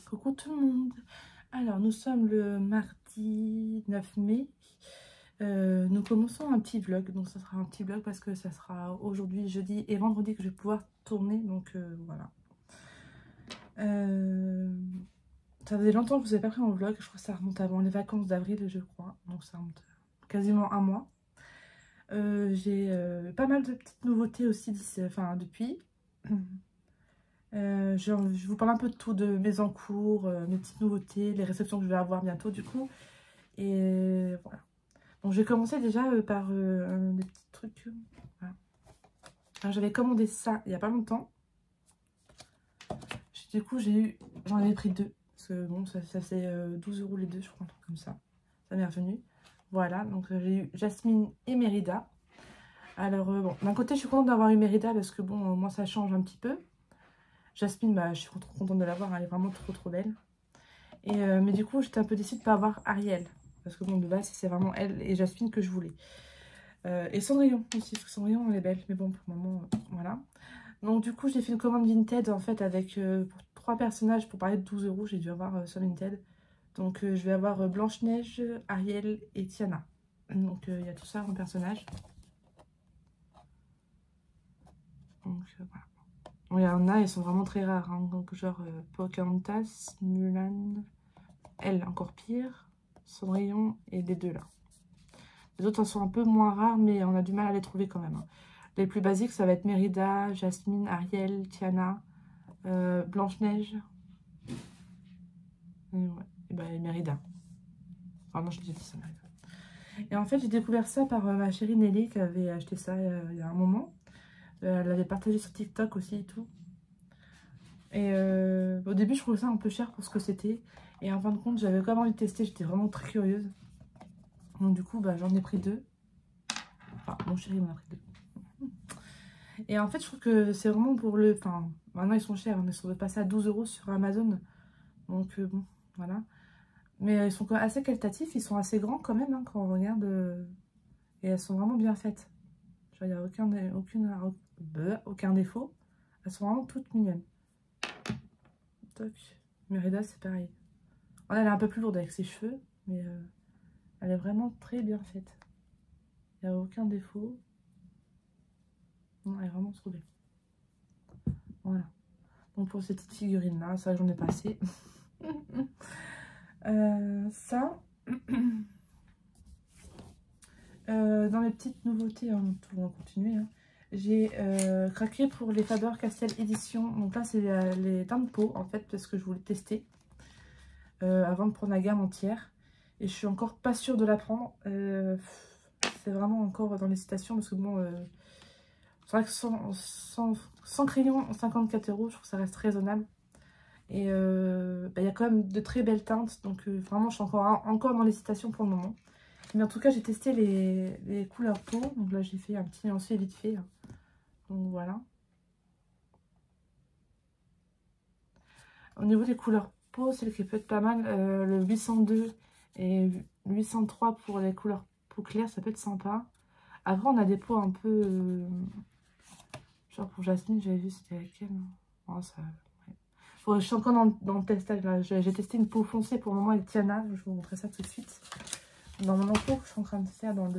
Coucou tout le monde. Alors nous sommes le mardi 9 mai. Nous commençons un petit vlog. Donc ça sera un petit vlog parce que ça sera aujourd'hui, jeudi et vendredi que je vais pouvoir tourner. Donc voilà. Ça faisait longtemps que je vous ai pas pris en vlog. Je crois que ça remonte avant les vacances d'avril, je crois. Donc ça remonte quasiment un mois. J'ai pas mal de petites nouveautés aussi depuis. Je vous parle un peu de tout, de mes encours, mes petites nouveautés, les réceptions que je vais avoir bientôt du coup. Et voilà. Donc j'ai commencé déjà par des petits trucs. Voilà. Alors j'avais commandé ça il y a pas longtemps. Du coup j'en avais pris deux. Parce que bon, ça faisait 12 € les deux, je crois, un truc comme ça. Ça m'est revenu. Voilà, donc j'ai eu Jasmine et Mérida. Alors bon, d'un côté je suis contente d'avoir eu Mérida parce que bon, moi ça change un petit peu. Jasmine, bah, je suis trop contente de l'avoir, elle est vraiment trop belle. Et, mais du coup, j'étais un peu déçue de ne pas avoir Ariel. Parce que bon, de base, c'est vraiment elle et Jasmine que je voulais. Et Cendrillon aussi, parce que Cendrillon, elle est belle. Mais bon, pour le moment, voilà. Donc du coup, j'ai fait une commande Vinted, en fait, avec pour 3 personnages, pour parler de 12 €, j'ai dû avoir sur Vinted. Donc je vais avoir Blanche-Neige, Ariel et Tiana. Donc il y a tout ça en personnage. Donc voilà. Il y en a, ils sont vraiment très rares, hein, donc genre Pocahontas, Mulan, elle encore pire, Cendrillon et les deux là. Les autres, elles sont un peu moins rares, mais on a du mal à les trouver quand même. Hein. Les plus basiques, ça va être Mérida, Jasmine, Ariel, Tiana, Blanche-Neige. Et ben, Mérida. Ah non, je l'ai dit ça, Mérida. Et en fait, j'ai découvert ça par ma chérie Nelly qui avait acheté ça il y a un moment. Elle l'avait partagé sur TikTok aussi et tout. Et au début, je trouvais ça un peu cher pour ce que c'était. Et en fin de compte, j'avais quand même envie de tester. J'étais vraiment très curieuse. Donc du coup, bah, j'en ai pris deux. Enfin, mon chéri m'en a pris deux. Et en fait, je trouve que c'est vraiment pour le... Enfin, maintenant, ils sont chers. Hein, ils sont passés à 12 € sur Amazon. Donc bon, voilà. Mais ils sont quand même assez qualitatifs. Ils sont assez grands quand même, hein, quand on regarde. Et elles sont vraiment bien faites. Genre, il n'y a aucun défaut. Elles sont vraiment toutes mignonnes. Toc. Mérida, c'est pareil. Elle est un peu plus lourde avec ses cheveux, mais elle est vraiment très bien faite. Il n'y a aucun défaut. Non, elle est vraiment trop belle. Voilà. Donc pour ces petites figurines là, ça j'en ai passé. Ça. Dans les petites nouveautés, hein, on va continuer. Hein. J'ai craqué pour les Faber-Castell édition. Donc là c'est les teintes de peau en fait, parce que je voulais tester avant de prendre la gamme entière. Et je suis encore pas sûre de la prendre. C'est vraiment encore dans l'hésitation parce que bon, c'est vrai que sans crayon, 54 €, je trouve que ça reste raisonnable. Et il y a quand même de très belles teintes, donc vraiment je suis encore dans l'hésitation pour le moment. Mais en tout cas, j'ai testé les couleurs peau. Donc là, j'ai fait un petit lancé vite fait. Hein. Donc voilà. Au niveau des couleurs peau, celle qui peut être pas mal, le 802 et 803 pour les couleurs peau claire, ça peut être sympa. Après, on a des peaux un peu... genre pour Jasmine, j'avais vu c'était laquelle. Oh, ça... ouais. Je suis encore dans le testage là. J'ai testé une peau foncée pour le moment avec Tiana. Je vais vous montrer ça tout de suite. Dans mon encours, je suis en train de faire dans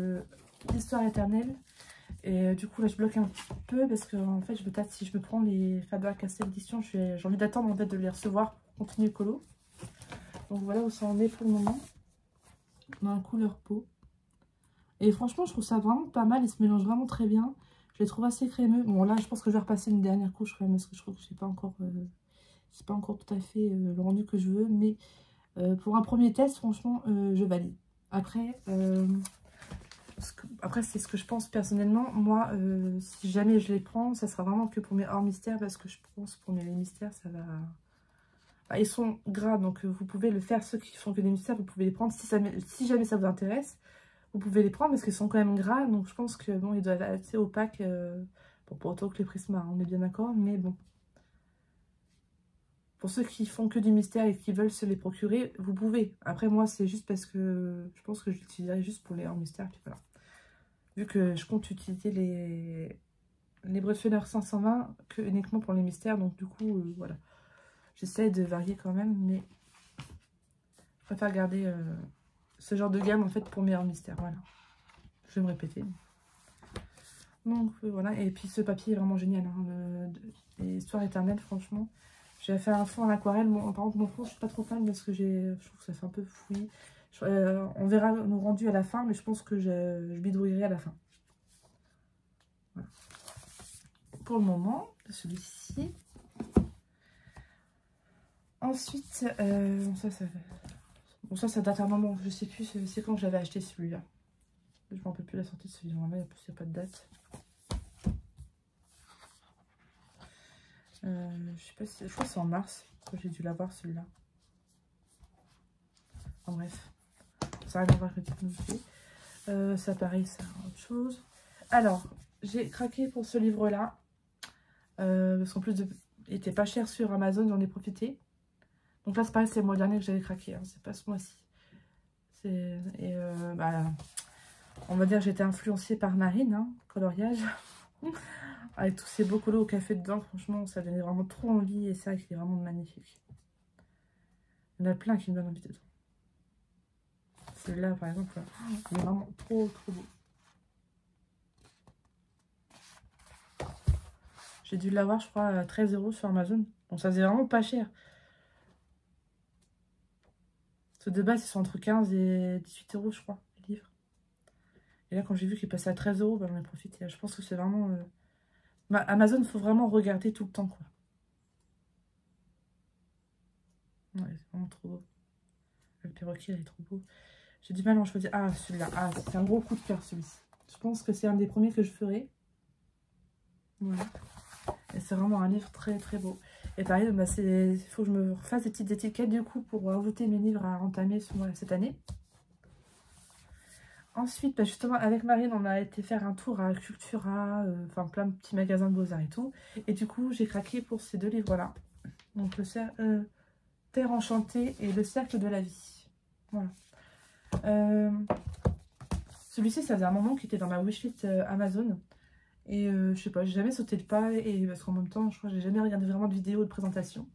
l'histoire éternelle. Et du coup, là, je bloque un petit peu parce que en fait, je me tâte si je me prends les Faber-Castell édition. J'ai envie d'attendre en fait de les recevoir pour continuer colo. Donc voilà où ça en est pour le moment. Dans la couleur peau. Et franchement, je trouve ça vraiment pas mal. Ils se mélangent vraiment très bien. Je les trouve assez crémeux. Bon, là, je pense que je vais repasser une dernière couche quand même parce que je trouve que c'est pas encore tout à fait le rendu que je veux. Mais pour un premier test, franchement, je valide. Après, c'est ce que je pense personnellement. Moi, si jamais je les prends, ça sera vraiment que pour mes hors mystères parce que je pense pour mes mystères, ça va... Bah, ils sont gras, donc vous pouvez le faire. Ceux qui font que des mystères, vous pouvez les prendre. Si jamais ça vous intéresse, vous pouvez les prendre parce qu'ils sont quand même gras. Donc je pense que bon, ils doivent être assez opaques. Bon, pour autant que les Prisma, hein, on est bien d'accord. Mais bon. Pour ceux qui font que du mystère et qui veulent se les procurer, vous pouvez. Après, moi, c'est juste parce que je pense que je l'utiliserai juste pour les hors mystères. Puis voilà. Vu que je compte utiliser les Brefeneur 520 que uniquement pour les mystères. Donc du coup, voilà. J'essaie de varier quand même, mais je préfère garder ce genre de gamme en fait pour meilleur mystère. Voilà. Je vais me répéter. Donc voilà. Et puis ce papier est vraiment génial. Hein, Histoire éternelle, franchement. J'ai fait un fond en aquarelle. Bon, par contre, mon fond, je suis pas trop fan parce que je trouve que ça fait un peu fouillis. On verra nos rendus à la fin, mais je pense que je bidouillerai à la fin. Voilà. Pour le moment, celui-ci. Ensuite, ça date un moment. Je sais plus c'est quand j'avais acheté celui-là. Je ne me rappelle plus la sortie de ce livre-là. En plus, il n'y a pas de date. Je sais pas si... Je crois que c'est en mars que j'ai dû l'avoir celui-là. En bref. Ça n'a rien à voir avec le technologie. Ça pareil, c'est autre chose. Alors, j'ai craqué pour ce livre-là. Parce qu'en plus, il était pas cher sur Amazon, j'en ai profité. Donc là, c'est pareil, c'est le mois dernier que j'avais craqué. Hein, c'est pas ce mois-ci. On va dire que j'ai été influencée par Marine, hein, coloriage. Avec tous ces beaux colos au café dedans, franchement, ça donnait vraiment trop envie. Et c'est vrai qu'il est vraiment magnifique. Il y en a plein qui me donnent envie dedans. Celui-là, par exemple, il est vraiment trop beau. J'ai dû l'avoir, je crois, à 13 € sur Amazon. Donc ça faisait vraiment pas cher. Ceux de base, ils sont entre 15 et 18 €, je crois, les livres. Et là, quand j'ai vu qu'il passait à 13 €, bah, j'en ai profité. Je pense que c'est vraiment... Amazon, il faut vraiment regarder tout le temps, quoi. Ouais, c'est vraiment trop beau. Le perroquet, il est trop beau. J'ai du mal à en choisir. Ah, celui-là. Ah, c'est un gros coup de cœur, celui-ci. Je pense que c'est un des premiers que je ferai. Voilà. Et c'est vraiment un livre très, très beau. Et pareil, bah, il faut que je me refasse des petites étiquettes, du coup, pour ajouter mes livres à entamer cette année. Ensuite, bah, justement, avec Marine, on a été faire un tour à Cultura, enfin plein de petits magasins de beaux-arts et tout. Et du coup, j'ai craqué pour ces deux livres-là. Donc, Terre enchantée et Le cercle de la vie. Voilà. Celui-ci, ça faisait un moment qu'il était dans ma wishlist Amazon. Et je sais pas, j'ai jamais sauté le pas. Et parce qu'en même temps, je crois que j'ai jamais regardé vraiment de vidéos de présentation.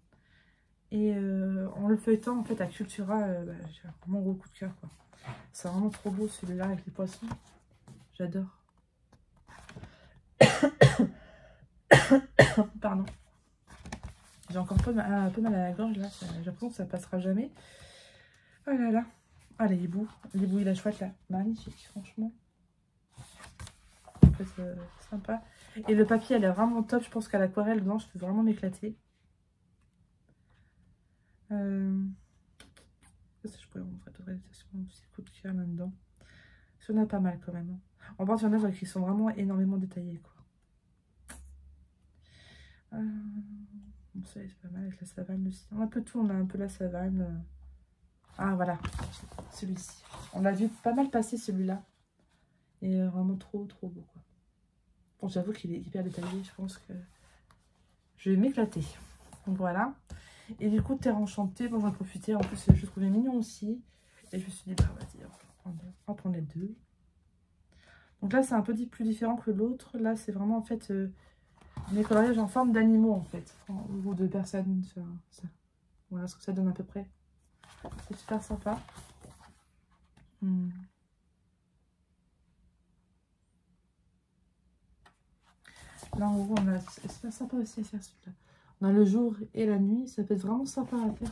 Et en le feuilletant, en fait, à Cultura, j'ai vraiment un gros coup de cœur, quoi. C'est vraiment trop beau celui-là avec les poissons. J'adore. Pardon. J'ai encore un peu mal à la gorge là. J'ai l'impression que ça passera jamais. Oh là là. Ah les hiboux. L'hibou il est chouette là. Magnifique, franchement. En fait, sympa. Et le papier elle est vraiment top. Je pense qu'à l'aquarelle dedans, je peux vraiment m'éclater. Je pourrais vous montrer d'autres réalisations. Un petit coup de cœur là-dedans. Il y en a pas mal quand même. Hein. En part, il y en a qui sont vraiment énormément détaillés, quoi. Bon, ça c'est pas mal avec la savane aussi. On a un peu tout, on a un peu la savane. Ah voilà, celui-ci. On l'a vu pas mal passer celui-là. Et vraiment trop beau, quoi. Bon, j'avoue qu'il est hyper détaillé, je pense que je vais m'éclater. Donc voilà. Et du coup, Terre enchantée, bon, j'en ai profité. En plus, je le trouvais mignon aussi. Et je me suis dit, bah vas-y, on va prendre les deux. Donc là, c'est un peu plus différent que l'autre. Là, c'est vraiment en fait mes coloriages en forme d'animaux en fait. Ou de personnes. Ça. Voilà ce que ça donne à peu près. C'est super sympa. Là, en gros, c'est sympa aussi à faire celui-là. On a le jour et la nuit. Ça peut être vraiment sympa à faire.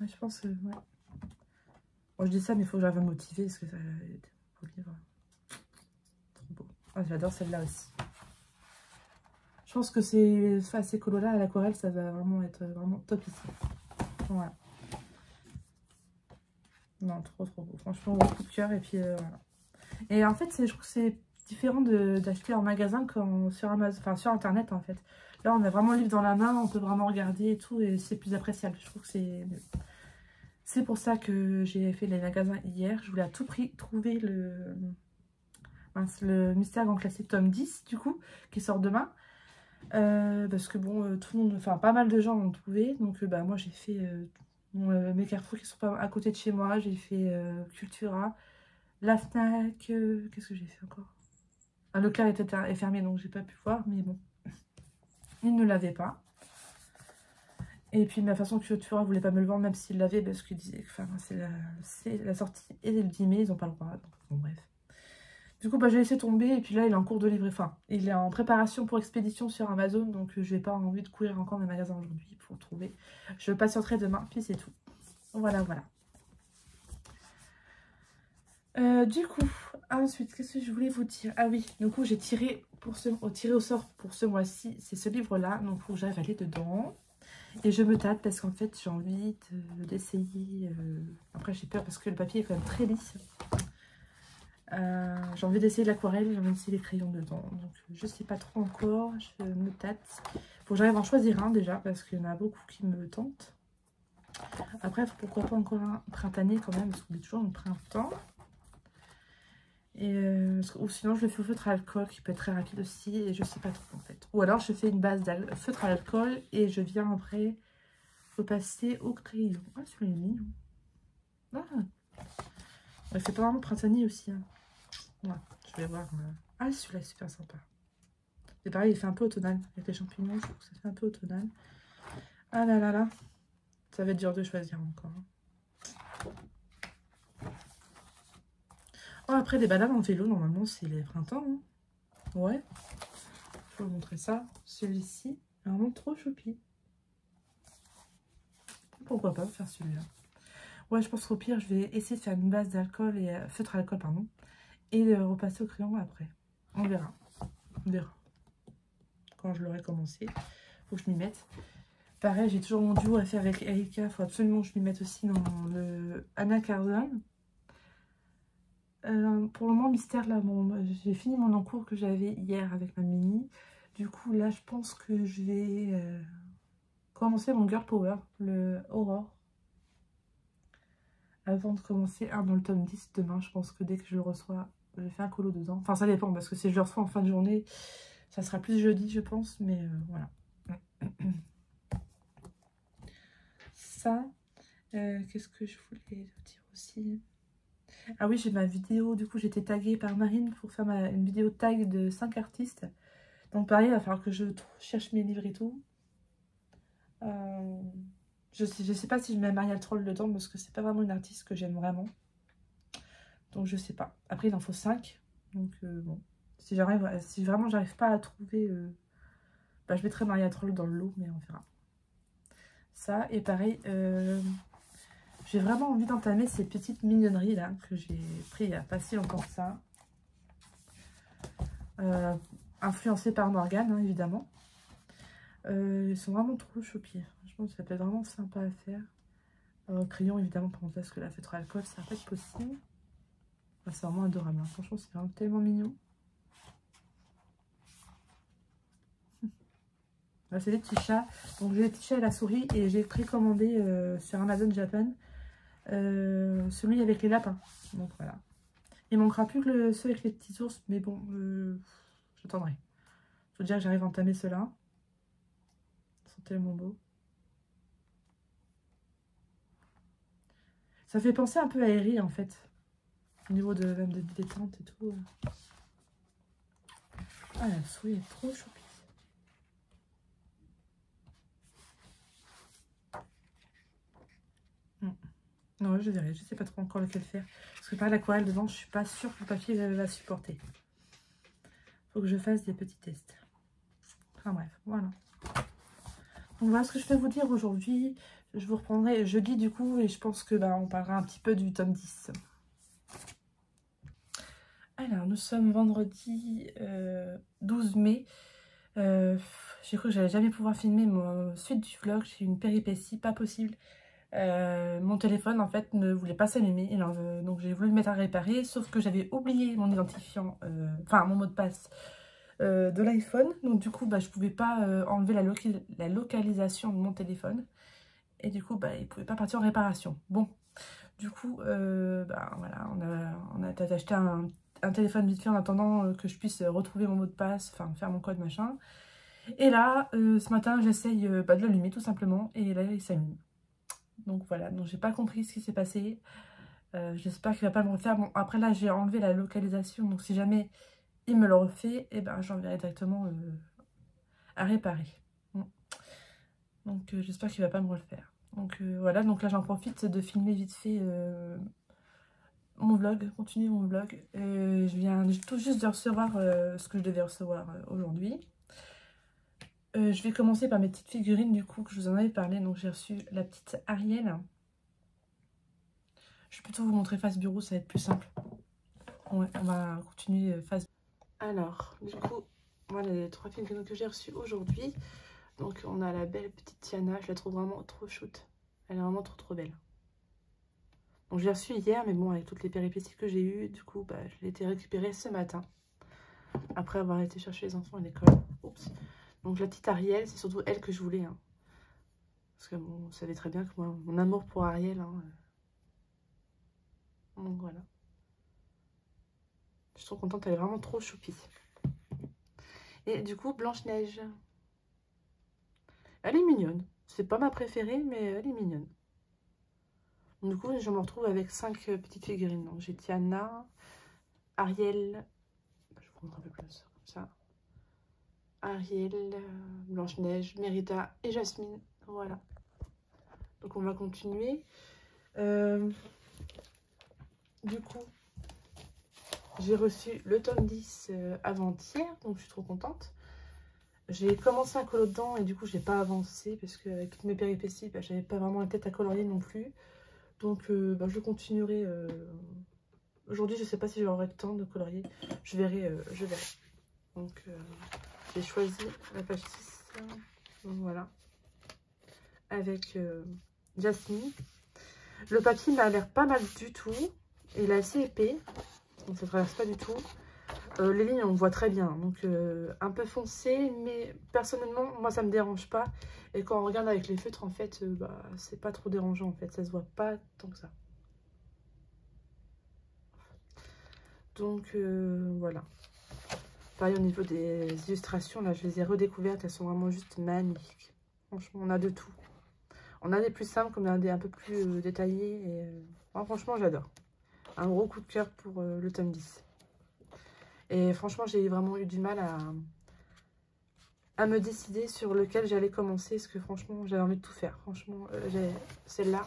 Ouais, je pense que... Ouais. Bon, je dis ça, mais il faut que j'arrive à me motiver. Parce que ça... Trop beau. Ah, j'adore celle-là aussi. Je pense que ces colos-là à l'aquarelle, ça va vraiment être vraiment top ici. Voilà. Non, trop beau. Franchement, gros coup de cœur. Et puis, voilà. Et en fait, je trouve que c'est différent d'acheter en magasin qu'en sur Amazon, enfin sur Internet, en fait. Là, on a vraiment le livre dans la main, on peut vraiment regarder et tout, et c'est plus appréciable. Je trouve que c'est mieux. C'est pour ça que j'ai fait les magasins hier. Je voulais à tout prix trouver le Mystère Grand Classique tome 10, du coup, qui sort demain. Parce que bon, tout le monde, enfin pas mal de gens l'ont trouvé. Donc bah, moi j'ai fait mes Carrefour qui sont pas à côté de chez moi. J'ai fait Cultura, la Fnac, qu'est-ce que j'ai fait encore? Le local est fermé, donc j'ai pas pu voir, mais bon. Il ne l'avait pas. Et puis, ma façon que Futura voulait pas me le vendre, même s'il l'avait, parce qu'il disait que c'est la sortie et le 10 mai, ils n'ont pas le droit. Donc, bon, bref. Du coup, bah, j'ai laissé tomber. Et puis là, il est en cours de livrer. Enfin, il est en préparation pour expédition sur Amazon. Donc, je n'ai pas envie de courir encore dans les magasins aujourd'hui pour trouver. Je patienterai demain, puis c'est tout. Voilà, voilà. Du coup, ensuite, qu'est-ce que je voulais vous dire? Ah oui, du coup, j'ai tiré au sort pour ce mois-ci. C'est ce livre-là. Donc, il faut que j'arrive à aller dedans. Et je me tâte parce qu'en fait, j'ai envie d'essayer. Après, j'ai peur parce que le papier est quand même très lisse. J'ai envie d'essayer l'aquarelle, j'ai envie d'essayer les crayons dedans. Donc, je sais pas trop encore. Je me tâte. Faut que j'arrive à en choisir un déjà parce qu'il y en a beaucoup qui me tentent. Après, pourquoi pas encore un printanier quand même parce qu'on est toujours en printemps. Et, ou sinon, je le fais au feutre à alcool qui peut être très rapide aussi. Et je sais pas trop en fait. Ou alors, je fais une base de feutre à alcool et je viens après repasser au crayon. Ah, celui-là est mignon. Ah, ouais, c'est pas vraiment printanier aussi. Hein. Ouais, je vais voir. Ah, celui-là est super sympa. C'est pareil, il fait un peu automnal. Avec les champignons, je trouve que ça fait un peu automnal. Ah là là là. Ça va être dur de choisir encore. Oh, après, des balades en vélo, normalement, c'est les printemps. Hein. Ouais. Je vais vous montrer ça. Celui-ci est vraiment trop choupi. Pourquoi pas faire celui-là. Ouais, je pense qu'au pire, je vais essayer de faire une base d'alcool et feutre à alcool, pardon. Et de repasser au crayon après. On verra. On verra. Quand je l'aurai commencé. Faut que je m'y mette. Pareil, j'ai toujours mon duo à faire avec Erika. Il faut absolument que je m'y mette aussi dans le Anna Cardone. Pour le moment, mystère, là, bon, j'ai fini mon encours que j'avais hier avec ma mini. Du coup, là, je pense que je vais commencer mon Girl Power, le Aurore. Avant de commencer un dans le tome 10 demain. Je pense que dès que je le reçois, je fais un colo dedans. Enfin, ça dépend, parce que si je le reçois en fin de journée, ça sera plus jeudi, je pense. Mais voilà. Ça, qu'est-ce que je voulais dire aussi? Ah oui, j'ai ma vidéo, du coup, j'ai été taguée par Marine pour faire une vidéo tag de 5 artistes. Donc pareil, il va falloir que je cherche mes livres et tout. Je sais pas si je mets Marielle Troll dedans, parce que c'est pas vraiment une artiste que j'aime vraiment. Donc je sais pas. Après, il en faut 5. Donc bon, si vraiment j'arrive pas à trouver... bah, je mettrai Marielle Troll dans le lot, mais on verra. Ça, et pareil... j'ai vraiment envie d'entamer ces petites mignonneries là que j'ai pris il n'y a pas si longtemps que ça. Influencées par Morgane, hein, évidemment. Ils sont vraiment trop choupis. Franchement, ça peut être vraiment sympa à faire. Crayon, évidemment, parce que la feutre à alcool, ça va pas être possible. Enfin, c'est vraiment adorable. Hein. Franchement, c'est vraiment tellement mignon. C'est des petits chats. Donc, j'ai des petits chats et la souris. Et j'ai précommandé sur Amazon Japan celui avec les lapins. Donc, voilà. Il manquera plus que ceux avec les petits ours. Mais bon, j'attendrai. Faut dire que j'arrive à entamer ceux-là. Ils sont tellement beaux. Ça fait penser un peu à Eri, en fait. Au niveau même de détente et tout. Ah, la souris est trop choupie. Non, je verrai. Je sais pas trop encore lequel faire. Parce que par l'aquarelle devant, je suis pas sûre que le papier va supporter. Faut que je fasse des petits tests. Enfin bref, voilà. Donc voilà ce que je peux vous dire aujourd'hui. Je vous reprendrai jeudi du coup. Et je pense que on parlera un petit peu du tome 10. Alors, nous sommes vendredi 12 mai. J'ai cru que j'allais jamais pouvoir filmer mon suite du vlog. J'ai eu une péripétie, pas possible. Mon téléphone en fait ne voulait pas s'allumer, donc j'ai voulu le mettre à réparer, sauf que j'avais oublié mon identifiant, enfin mon mot de passe de l'iPhone, donc du coup je pouvais pas enlever la localisation de mon téléphone, et du coup il pouvait pas partir en réparation. Bon, du coup voilà, on a acheté un téléphone vite fait en attendant que je puisse retrouver mon mot de passe, enfin faire mon code machin. Et là ce matin j'essaye de l'allumer tout simplement, et là il s'allume. Donc voilà, donc j'ai pas compris ce qui s'est passé. J'espère qu'il va pas me refaire. Bon, après là, j'ai enlevé la localisation. Donc si jamais il me le refait, et ben j'enverrai directement à réparer. Donc j'espère qu'il va pas me refaire. Donc voilà, donc là j'en profite de filmer vite fait mon vlog, continuer mon vlog. Je viens tout juste de recevoir ce que je devais recevoir aujourd'hui. Je vais commencer par mes petites figurines du coup que je vous en avais parlé. Donc j'ai reçu la petite Ariel. Je vais plutôt vous montrer face bureau, ça va être plus simple. Ouais, on va continuer face. Alors, du coup, voilà les 3 figurines que j'ai reçues aujourd'hui. Donc on a la belle petite Tiana, je la trouve vraiment trop shoot. Elle est vraiment trop belle. Donc je l'ai reçue hier, mais bon, avec toutes les péripéties que j'ai eues, du coup, bah, je l'ai été récupérée ce matin. Après avoir été chercher les enfants à l'école. Oups. Donc la petite Ariel, c'est surtout elle que je voulais. Hein. Parce que bon, vous savez très bien que moi, mon amour pour Ariel. Hein, donc voilà. Je suis trop contente, elle est vraiment trop choupie. Et du coup, Blanche-Neige. Elle est mignonne. C'est pas ma préférée, mais elle est mignonne. Du coup, je me retrouve avec 5 petites figurines. Donc j'ai Tiana, Ariel, je vous montre un peu plus comme ça. Ariel, Blanche-Neige, Mérida et Jasmine. Voilà. Donc on va continuer. Du coup, j'ai reçu le tome 10 avant-hier, donc je suis trop contente. J'ai commencé un colo dedans et du coup, j'ai pas avancé parce qu'avec toutes mes péripéties, bah, j'avais pas vraiment la tête à colorier non plus. Donc bah, je continuerai. Aujourd'hui, je sais pas si j'aurai le temps de colorier. Je verrai. Donc j'ai choisi la page 6. Donc voilà. Avec Jasmine. Le papier m'a l'air pas mal du tout. Il est assez épais. Donc ça traverse pas du tout. Les lignes, on voit très bien. Donc un peu foncé. Mais personnellement, moi, ça me dérange pas. Et quand on regarde avec les feutres, en fait, bah, c'est pas trop dérangeant. En fait, ça se voit pas tant que ça. Donc voilà. Pareil au niveau des illustrations, là je les ai redécouvertes, elles sont vraiment juste magnifiques. Franchement, on a de tout. On a des plus simples comme on a des un peu plus détaillés. Et franchement, j'adore. Un gros coup de cœur pour le tome 10. Et franchement, j'ai vraiment eu du mal à me décider sur lequel j'allais commencer. Parce que franchement, j'avais envie de tout faire. Franchement, celle-là,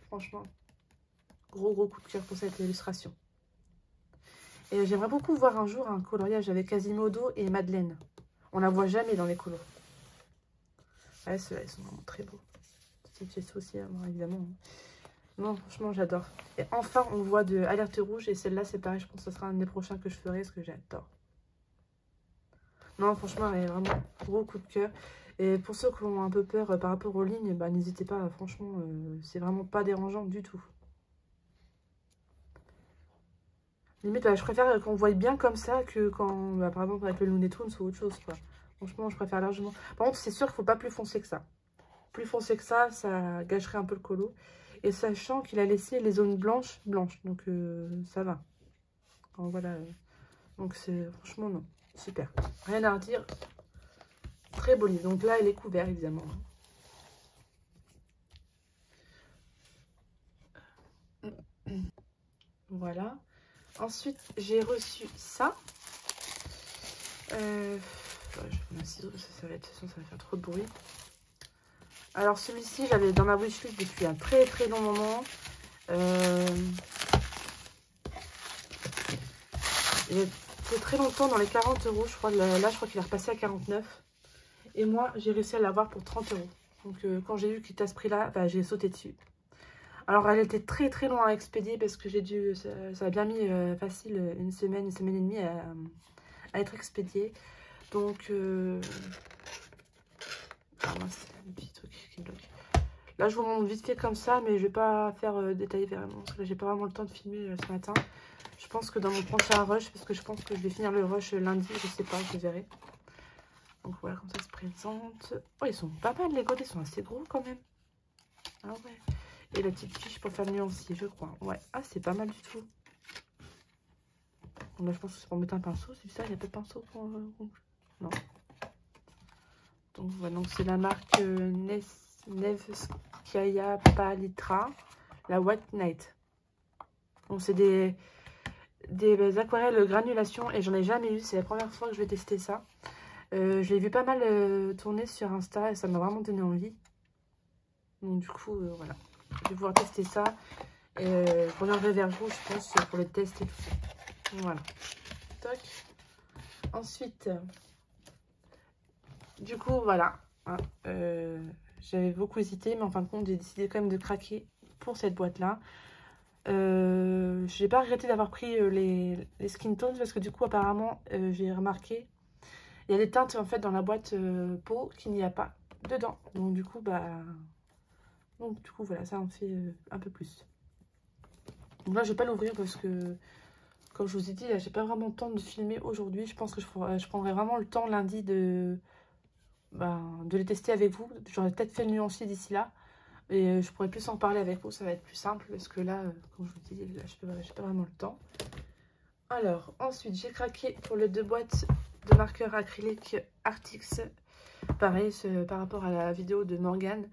franchement, gros coup de cœur pour cette illustration. Et j'aimerais beaucoup voir un jour un coloriage avec Quasimodo et Madeleine. On la voit jamais dans les colos. Ouais, ceux-là, ils sont vraiment très beaux. Petit gesso aussi, hein, évidemment. Non, franchement, j'adore. Et enfin, on voit de Alerte Rouge. Et celle-là, c'est pareil, je pense que ce sera un des prochains que je ferai, parce que j'adore. Non, franchement, elle est vraiment gros coup de cœur. Et pour ceux qui ont un peu peur par rapport aux lignes, bah, n'hésitez pas, franchement, c'est vraiment pas dérangeant du tout. Limite, bah, je préfère qu'on voie bien comme ça que quand, bah, par exemple, avec le Looney Tunes ou autre chose, quoi. Franchement, je préfère largement. Par contre, c'est sûr qu'il ne faut pas plus foncé que ça. Plus foncé que ça gâcherait un peu le colo. Et sachant qu'il a laissé les zones blanches. Donc, ça va. Alors, voilà. Donc, c'est franchement, non. Super. Rien à redire. Très beau livre. Donc là, il est couvert, évidemment. Voilà. Ensuite, j'ai reçu ça. Je vais prendre un ciseau parce que ça va être, ça va faire trop de bruit. Alors celui-ci, j'avais dans ma wishlist depuis un très long moment. Il était très longtemps dans les 40 €, je crois. Là, je crois qu'il est repassé à 49. Et moi, j'ai réussi à l'avoir pour 30 €. Donc quand j'ai vu qu'il était à ce prix-là, bah, j'ai sauté dessus. Alors elle était très long à expédier parce que j'ai dû, ça a bien mis facile une semaine et demie à être expédié. Donc ah mince, un petit truc qui bloque. Là je vous montre vite fait comme ça, mais je vais pas faire détailler vraiment parce que j'ai pas vraiment le temps de filmer ce matin. Je pense que dans mon prochain rush, parce que je pense que je vais finir le rush lundi, je sais pas, je verrai. Donc voilà, comme ça se présente. Oh, ils sont pas mal les godets, ils sont assez gros quand même. Ah ouais. Et la petite fiche pour faire le nuancier, je crois. Ouais, ah c'est pas mal du tout. Là, je pense que c'est pour mettre un pinceau, c'est ça, il n'y a pas de pinceau pour... non. Donc voilà, donc c'est la marque Nevskaya Palitra, la White Knight. Donc c'est des des aquarelles granulation et j'en ai jamais eu. C'est la première fois que je vais tester ça. Je l'ai vu pas mal tourner sur Insta et ça m'a vraiment donné envie. Donc du coup, voilà. Je vais pouvoir tester ça. Et je reviendrai vers vous, je pense, pour le test et tout ça. Voilà. Toc. Ensuite, du coup, voilà. Hein, j'avais beaucoup hésité, mais en fin de compte, j'ai décidé quand même de craquer pour cette boîte-là. J'ai pas regretté d'avoir pris les skin tones parce que du coup, apparemment, j'ai remarqué, il y a des teintes en fait dans la boîte peau qu'il n'y a pas dedans. Donc du coup, voilà, ça en fait un peu plus. Donc là, je vais pas l'ouvrir parce que, comme je vous ai dit, là, j'ai pas vraiment le temps de filmer aujourd'hui. Je pense que je prendrai vraiment le temps lundi de les tester avec vous. J'aurais peut-être fait le nuancier d'ici là. Et je pourrais plus en parler avec vous, ça va être plus simple. Parce que là, comme je vous dis, là, j'ai pas vraiment le temps. Alors, ensuite, j'ai craqué pour les 2 boîtes de marqueurs acryliques Artix. Pareil, par rapport à la vidéo de Morgane.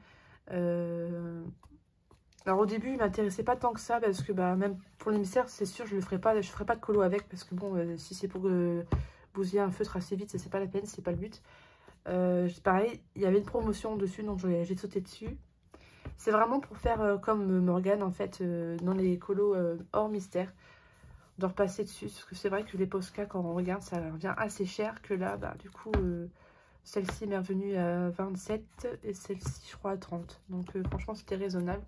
Alors au début, il m'intéressait pas tant que ça parce que même pour les mystères, c'est sûr, je ferai pas de colo avec parce que bon, si c'est pour bousiller un feutre assez vite, c'est pas la peine, c'est pas le but. Pareil, il y avait une promotion dessus, donc j'ai sauté dessus. C'est vraiment pour faire comme Morgane en fait, dans les colos hors mystère, de repasser dessus. Parce que c'est vrai que les Posca, quand on regarde, ça revient assez cher que là, du coup, celle-ci m'est revenue à 27 et celle-ci, je crois, à 30. Donc franchement, c'était raisonnable.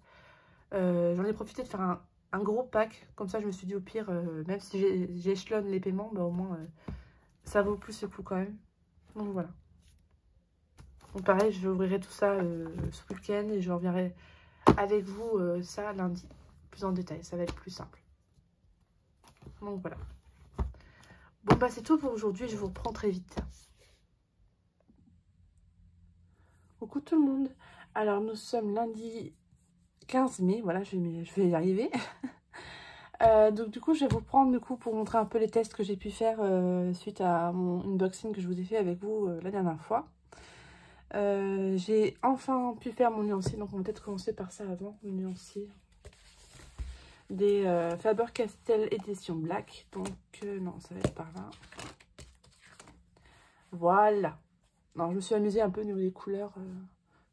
J'en ai profité de faire un gros pack, comme ça je me suis dit au pire, même si j'échelonne les paiements, au moins ça vaut plus le coup quand même. Donc voilà. Donc pareil, je ouvrirai tout ça ce week-end et je reviendrai avec vous ça lundi, plus en détail, ça va être plus simple. Donc voilà. Bon c'est tout pour aujourd'hui, je vous reprends très vite. Coucou tout le monde. Alors nous sommes lundi 15 mai, voilà, je vais y arriver. Donc du coup je vais vous prendre pour montrer un peu les tests que j'ai pu faire suite à mon unboxing que je vous ai fait avec vous la dernière fois. J'ai enfin pu faire mon nuancier, donc on va peut-être commencer par ça avant, le nuancier des Faber-Castell édition Black. Donc non, ça va être par là. Voilà. Alors je me suis amusée un peu au niveau des couleurs,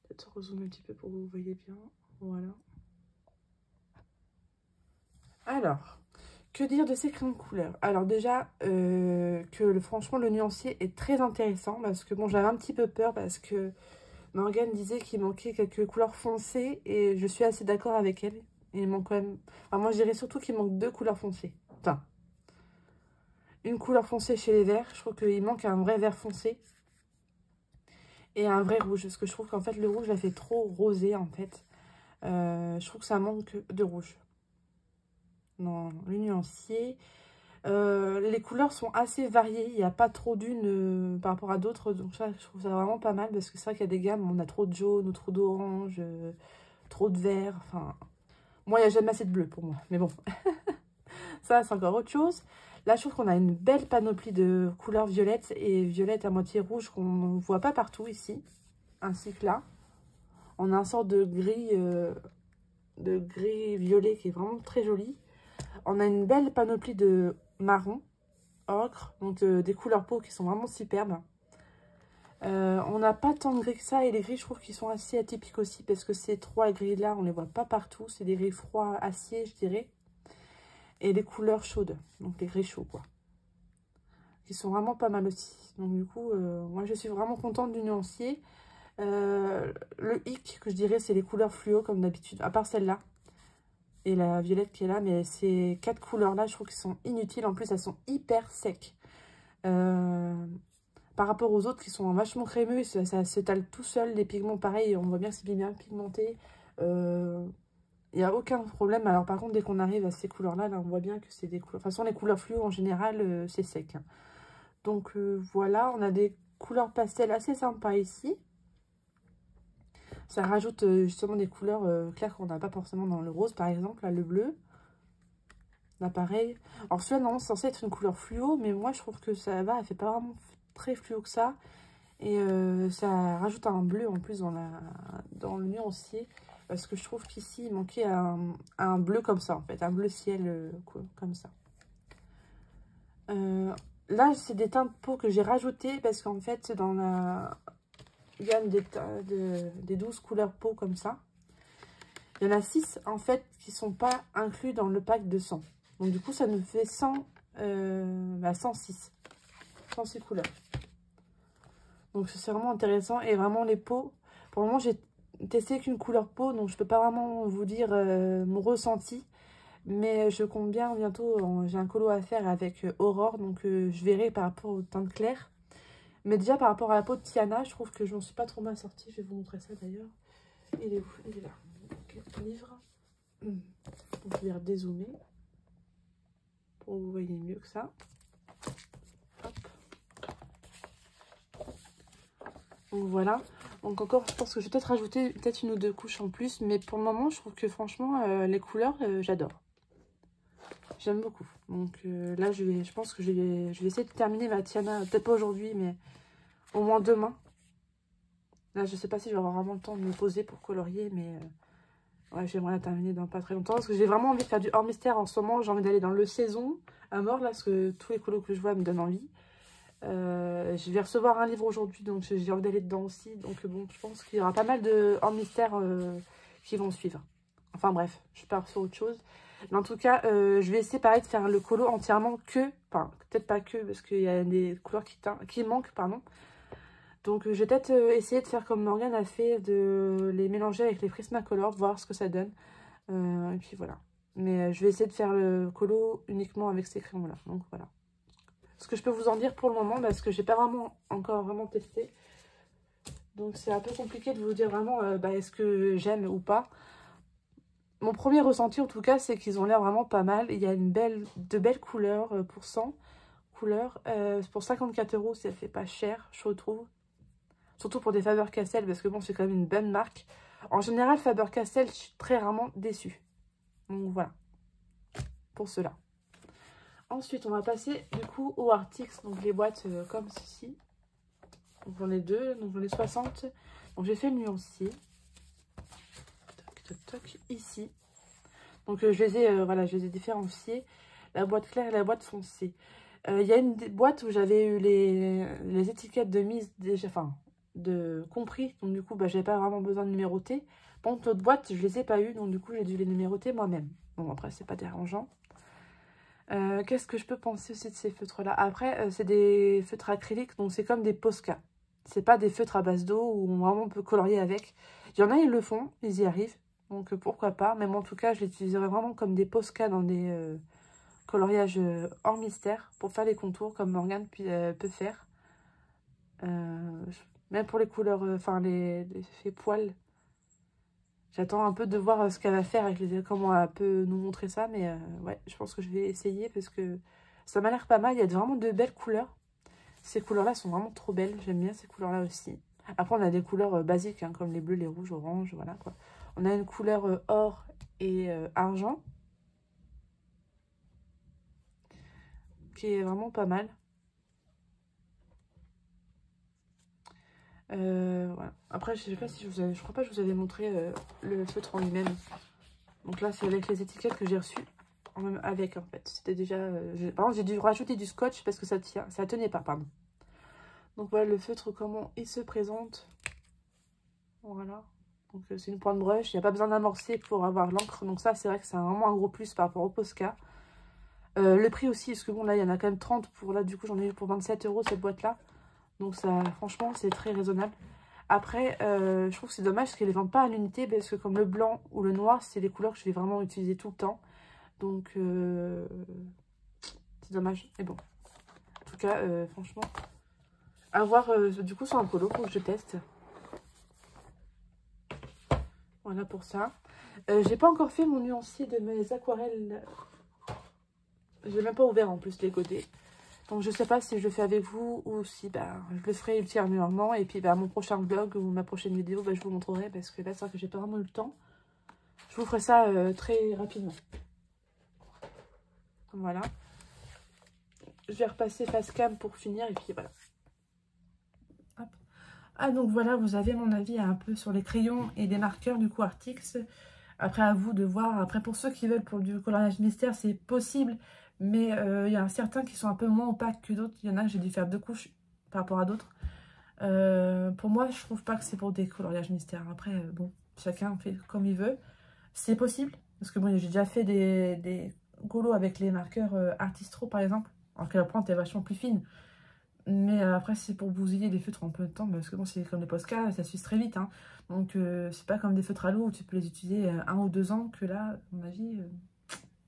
peut-être rezoomer un petit peu pour que vous voyez bien. Voilà. Alors, que dire de ces crayons de couleur? Alors déjà, franchement, le nuancier est très intéressant parce que bon, j'avais un petit peu peur parce que Morgane disait qu'il manquait quelques couleurs foncées et je suis assez d'accord avec elle. Il manque quand même... Enfin, moi, je dirais surtout qu'il manque 2 couleurs foncées. Enfin, une couleur foncée chez les verts. Je trouve qu'il manque un vrai vert foncé et un vrai rouge. Parce que je trouve qu'en fait, le rouge, l'a fait trop rosé, en fait. Je trouve que ça manque de rouge. Non, le nuancier... les couleurs sont assez variées, il n'y a pas trop d'une par rapport à d'autres, donc ça je trouve ça vraiment pas mal parce que c'est vrai qu'il y a des gammes, on a trop de jaune ou trop d'orange, trop de vert, enfin, moi il n'y a jamais assez de bleu pour moi, mais bon, ça c'est encore autre chose. Là je trouve qu'on a une belle panoplie de couleurs violettes et violettes à moitié rouge qu'on ne voit pas partout ici, ainsi que là. On a un sort de gris violet qui est vraiment très joli. On a une belle panoplie de marron, ocre, donc des couleurs peau qui sont vraiment superbes. On n'a pas tant de gris que ça et les gris je trouve qu'ils sont assez atypiques aussi parce que ces 3 gris là on les voit pas partout, c'est des gris froids acier je dirais et les couleurs chaudes, donc les gris chauds quoi, qui sont vraiment pas mal aussi. Donc du coup moi je suis vraiment contente du nuancier. Le hic que je dirais c'est les couleurs fluo comme d'habitude, à part celle-là et la violette qui est là, mais ces 4 couleurs là je trouve qu'elles sont inutiles, en plus elles sont hyper secs. Par rapport aux autres qui sont vachement crémeux, ça s'étale tout seul, les pigments pareil, on voit bien que c'est bien pigmenté. Il n'y a aucun problème. Alors par contre, dès qu'on arrive à ces couleurs-là, là, on voit bien que c'est des couleurs... De toute façon, les couleurs fluo, en général, c'est sec. Hein. Donc voilà, on a des couleurs pastel assez sympas ici. Ça rajoute justement des couleurs claires qu'on n'a pas forcément dans le rose, par exemple, là, le bleu. Là, pareil. Alors celui-là, non, c'est censé être une couleur fluo, mais moi, je trouve que ça va, elle fait pas vraiment très fluo que ça. Et ça rajoute un bleu en plus dans le nuancier. Parce que je trouve qu'ici, il manquait un bleu comme ça, en fait. Un bleu ciel comme ça. Là, c'est des teints de peau que j'ai rajouté parce qu'en fait, dans la gamme des 12 couleurs peau comme ça, il y en a 6 en fait qui sont pas inclus dans le pack de 100. Donc du coup, ça nous fait 106 couleurs. Donc c'est vraiment intéressant et vraiment les peaux. Pour le moment, j'ai testé qu'une couleur peau, donc je peux pas vraiment vous dire mon ressenti. Mais je compte bien bientôt, j'ai un colo à faire avec Aurore, donc je verrai par rapport au teint clair. Mais déjà par rapport à la peau de Tiana, je trouve que je n'en suis pas trop mal sortie. Je vais vous montrer ça d'ailleurs. Il est où? Il est là. Okay, livre. Donc je vais dézoomer pour que vous voyez mieux que ça. Hop. Donc voilà. Donc encore, je pense que je vais peut-être rajouter peut-être une ou deux couches en plus. Mais pour le moment, je trouve que franchement, les couleurs, j'adore. J'aime beaucoup. Donc là, je pense que je vais essayer de terminer ma Tiana. Peut-être pas aujourd'hui, mais au moins demain. Là, je sais pas si je vais avoir vraiment le temps de me poser pour colorier, mais ouais, j'aimerais la terminer dans pas très longtemps. Parce que j'ai vraiment envie de faire du hors mystère en ce moment. J'ai envie d'aller dans le saison à mort, là, parce que tous les colos que je vois me donnent envie. Je vais recevoir un livre aujourd'hui, donc j'ai envie d'aller dedans aussi. Donc bon, je pense qu'il y aura pas mal de hors mystère qui vont suivre. Enfin bref, je pars sur autre chose. Mais en tout cas, je vais essayer pareil de faire le colo entièrement enfin peut-être pas que, parce qu'il y a des couleurs qui manquent, pardon. Donc je vais peut-être essayer de faire comme Morgane a fait, de les mélanger avec les Prismacolor, voir ce que ça donne. Et puis voilà. Mais je vais essayer de faire le colo uniquement avec ces crayons-là. Donc voilà. Ce que je peux vous en dire pour le moment, parce que j'ai pas encore vraiment testé. Donc c'est un peu compliqué de vous dire vraiment est-ce que j'aime ou pas. Mon premier ressenti en tout cas, c'est qu'ils ont l'air vraiment pas mal. Il y a de belles couleurs pour 100 couleurs. Pour 54 €, ça fait pas cher, je trouve. Surtout pour des Faber-Castell, parce que bon, c'est quand même une bonne marque. En général, Faber-Castell, je suis très rarement déçue. Donc voilà, pour cela. Ensuite, on va passer du coup au Artix, donc les boîtes comme ceci. Donc j'en ai deux, donc j'en ai 60. Donc j'ai fait le nuancier. Toc, toc, toc, ici. Donc je les ai, voilà, je les ai différenciés. La boîte claire et la boîte foncée. Il y a une boîte où j'avais eu les étiquettes de mise déjà, enfin, compris. Donc du coup, j'avais pas vraiment besoin de numéroter. Par contre, l'autre boîte, je les ai pas eu, donc du coup, j'ai dû les numéroter moi-même. Bon, après, c'est pas dérangeant. Qu'est-ce que je peux penser aussi de ces feutres-là? Après, c'est des feutres acryliques, donc c'est comme des Posca. C'est pas des feutres à base d'eau où vraiment on peut colorier avec. Il y en a, ils le font, ils y arrivent. Donc pourquoi pas. Même en tout cas, je l'utiliserai vraiment comme des Posca dans des coloriages hors mystère pour faire les contours comme Morgane peut faire. Même pour les couleurs, enfin les effets poils. J'attends un peu de voir ce qu'elle va faire avec comment elle peut nous montrer ça. Mais ouais, je pense que je vais essayer parce que ça m'a l'air pas mal. Il y a vraiment de belles couleurs. Ces couleurs-là sont vraiment trop belles. J'aime bien ces couleurs-là aussi. Après, on a des couleurs basiques, hein, comme les bleus, les rouges, orange, voilà quoi. On a une couleur or et argent, qui est vraiment pas mal. Voilà. Après, je sais pas si je crois pas que je vous avais montré le feutre en lui-même. Donc là, c'est avec les étiquettes que j'ai reçues. Même avec, en fait. C'était déjà... Par contre, j'ai dû rajouter du scotch parce que ça tenait pas, pardon. Donc voilà le feutre, comment il se présente. Voilà. Donc c'est une pointe brush. Il n'y a pas besoin d'amorcer pour avoir l'encre. Donc ça, c'est vrai que c'est vraiment un gros plus par rapport au Posca. Le prix aussi, parce que bon, là, il y en a quand même 30 pour... Là, du coup, j'en ai eu pour 27 € cette boîte-là. Donc ça, franchement, c'est très raisonnable. Après, je trouve que c'est dommage parce qu'elles ne les vendent pas à l'unité. Parce que comme le blanc ou le noir, c'est les couleurs que je vais vraiment utiliser tout le temps. Donc, c'est dommage. Mais bon. En tout cas, franchement, à voir du coup sur un colo pour que je teste. Voilà pour ça. J'ai pas encore fait mon nuancier de mes aquarelles. J'ai même pas ouvert en plus les côtés. Donc je sais pas si je le fais avec vous ou si je le ferai ultérieurement. Et puis mon prochain vlog ou ma prochaine vidéo, je vous montrerai parce que là c'est vrai que j'ai pas vraiment eu le temps. Je vous ferai ça très rapidement. Voilà. Je vais repasser face cam pour finir et puis voilà. Hop. Ah donc voilà, vous avez mon avis un peu sur les crayons et des marqueurs du coup Artix. Après à vous de voir. Après pour ceux qui veulent pour du coloriage mystère, c'est possible. Mais il y en a certains qui sont un peu moins opaques que d'autres. Il y en a que j'ai dû faire 2 couches par rapport à d'autres. Pour moi, je trouve pas que c'est pour des coloriages mystères. Après, bon, chacun fait comme il veut. C'est possible. Parce que bon, j'ai déjà fait des colos avec les marqueurs Artistro, par exemple. Alors que la pointe est vachement plus fine. Mais après, c'est pour bousiller les feutres en peu de temps. Parce que bon, c'est comme les Posca, ça s'use très vite. Hein. Donc, c'est pas comme des feutres à l'eau où tu peux les utiliser 1 ou 2 ans. Que là, à mon avis,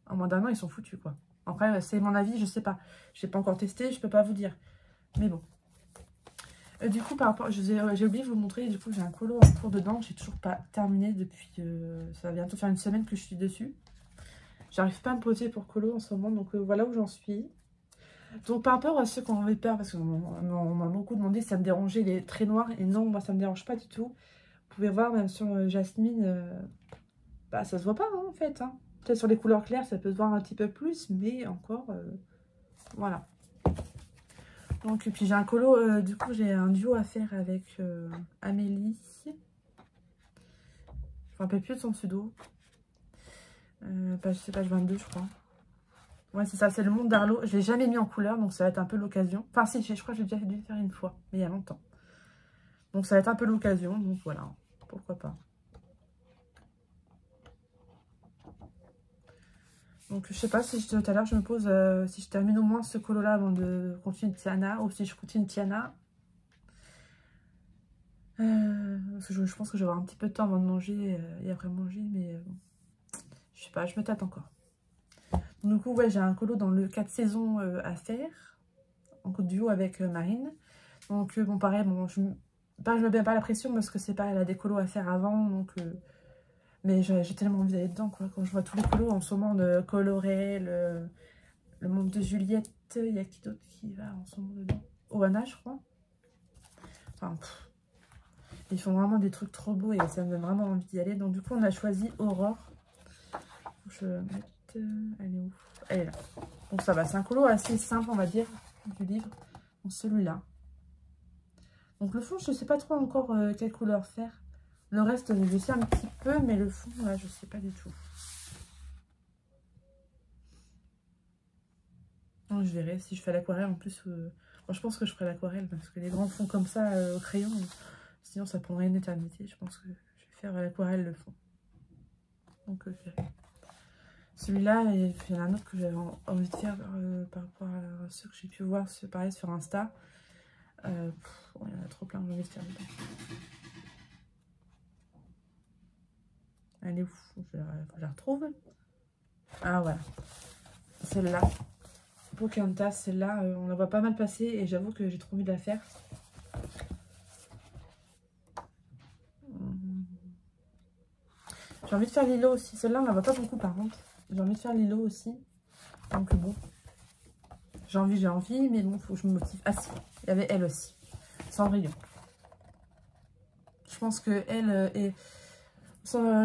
en moins d'1 an, ils sont foutus, quoi. Après, c'est mon avis, je sais pas. Je n'ai pas encore testé, je peux pas vous dire. Mais bon. Du coup, par rapport, j'ai oublié de vous montrer. Du coup, j'ai un colo en cours dedans. J'ai toujours pas terminé depuis. Ça va bientôt faire une semaine que je suis dessus. J'arrive pas à me poser pour colo en ce moment. Donc, voilà où j'en suis. Donc, par rapport à ceux qui ont envie de peur, parce qu'on m'a beaucoup demandé si ça me dérangeait les traits noirs. Et non, moi, ça me dérange pas du tout. Vous pouvez voir, même sur Jasmine, bah, ça se voit pas, hein, en fait. Hein. Peut-être sur les couleurs claires, ça peut se voir un petit peu plus. Mais encore, voilà. Donc, et puis j'ai un colo, du coup, j'ai un duo à faire avec Amélie. Je me rappelle plus de son pseudo. C'est page 22, je crois. Ouais, c'est ça, c'est le monde d'Arlo. Je l'ai jamais mis en couleur, donc ça va être un peu l'occasion. Enfin, si, je crois que j'ai déjà dû le faire une fois, mais il y a longtemps. Donc, ça va être un peu l'occasion, donc voilà, pourquoi pas. Donc, je sais pas si tout à l'heure, je me pose, si je termine au moins ce colo-là avant de continuer Tiana, ou si je continue Tiana. Parce que je pense que je vais avoir un petit peu de temps avant de manger et après manger, mais bon, je sais pas, je me tâte encore. Donc, du coup, ouais, j'ai un colo dans le 4 saisons à faire, en duo avec Marine. Donc, bon, pareil, bon, je me mets pas la pression parce que c'est pas, elle a des colos à faire avant, donc... mais j'ai tellement envie d'aller dedans, quoi. Quand je vois tous les colos en ce moment, de Coloré, le monde de Juliette, il y a qui d'autre qui va en ce moment dedans? Oana, je crois. Enfin, ils font vraiment des trucs trop beaux et ça me donne vraiment envie d'y aller. Donc, du coup, on a choisi Aurore. Je vais mettre... elle est où? Elle est là. Donc, ça va. C'est un colo assez simple, on va dire, du livre. Donc, celui-là. Donc, le fond, je ne sais pas trop encore quelle couleur faire. Le reste, je sais un petit peu, mais le fond, là, je ne sais pas du tout. Donc, je verrai si je fais l'aquarelle. En plus, bon, je pense que je ferai l'aquarelle parce que les grands fonds comme ça au crayon, sinon, ça prendrait une éternité. Je pense que je vais faire l'aquarelle, le fond. Donc, je verrai. Celui-là, il y en a un autre que j'avais envie de faire par rapport à ceux que j'ai pu voir pareil sur Insta. Il y en a trop plein que j'ai envie de faire dedans. Elle est où? Je la retrouve. Ah voilà. Celle-là. Pocahontas, celle-là, on la voit pas mal passer et j'avoue que j'ai trop envie de la faire. J'ai envie de faire Lilo aussi. Celle-là, on la voit pas beaucoup par contre. J'ai envie de faire Lilo aussi. Donc bon. J'ai envie, mais bon, faut que je me motive. Ah si, il y avait elle aussi. Cendrillon. Je pense que elle est...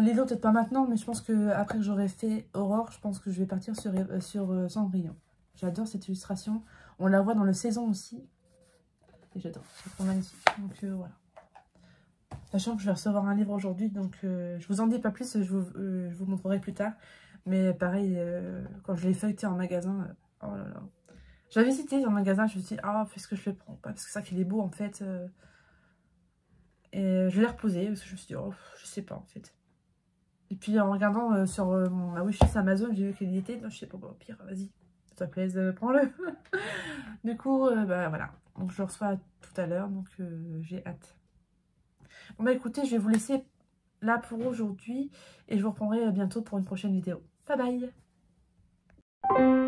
Lilo, peut-être pas maintenant, mais je pense que après que j'aurai fait Aurore, je pense que je vais partir sur Cendrillon. J'adore cette illustration. On la voit dans le saison aussi. Et j'adore. C'est trop magnifique. Donc voilà. Sachant que je vais recevoir un livre aujourd'hui, donc je vous en dis pas plus, je vous montrerai plus tard. Mais pareil, quand je l'ai feuilleté en magasin, oh là là. J'avais hésité en magasin, je me suis dit, ah, est-ce que je le prends pas? Parce que ça qu'il est beau en fait. Et je l'ai reposé parce que je me suis dit, oh, je sais pas en fait. Et puis en regardant sur ma wishlist Amazon, j'ai vu qu'il y était. Donc je sais pas, bon, au pire, vas-y, ça te plaise, prends-le. Du coup, bah voilà. Donc je le reçois tout à l'heure, donc j'ai hâte. Bon bah écoutez, je vais vous laisser là pour aujourd'hui et je vous reprendrai bientôt pour une prochaine vidéo. Bye bye!